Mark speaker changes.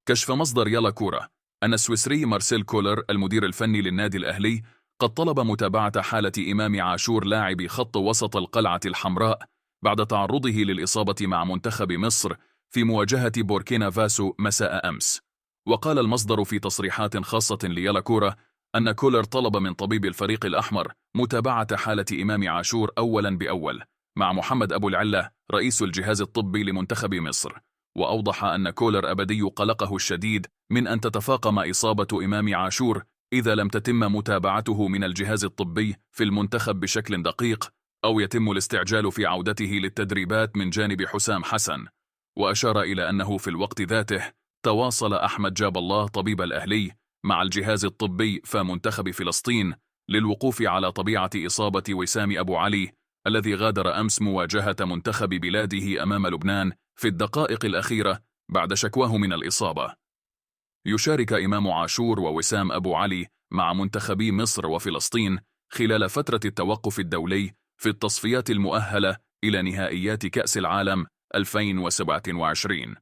Speaker 1: كشف مصدر يلا كورة أن السويسري مارسيل كولر المدير الفني للنادي الأهلي قد طلب متابعة حالة إمام عاشور لاعب خط وسط القلعة الحمراء بعد تعرضه للإصابة مع منتخب مصر في مواجهة بوركينا فاسو مساء أمس. وقال المصدر في تصريحات خاصة ليلا كورة أن كولر طلب من طبيب الفريق الأحمر متابعة حالة إمام عاشور أولا بأول مع محمد أبو العلة رئيس الجهاز الطبي لمنتخب مصر. وأوضح أن كولر أبدي قلقه الشديد من أن تتفاقم إصابة إمام عاشور إذا لم تتم متابعته من الجهاز الطبي في المنتخب بشكل دقيق أو يتم الاستعجال في عودته للتدريبات من جانب حسام حسن. وأشار إلى أنه في الوقت ذاته تواصل أحمد جاب الله طبيب الأهلي مع الجهاز الطبي فمنتخب فلسطين للوقوف على طبيعة إصابة وسام أبو علي الذي غادر أمس مواجهة منتخب بلاده أمام لبنان في الدقائق الأخيرة بعد شكواه من الإصابة. يشارك إمام عاشور ووسام أبو علي مع منتخبي مصر وفلسطين خلال فترة التوقف الدولي في التصفيات المؤهلة إلى نهائيات كأس العالم 2027.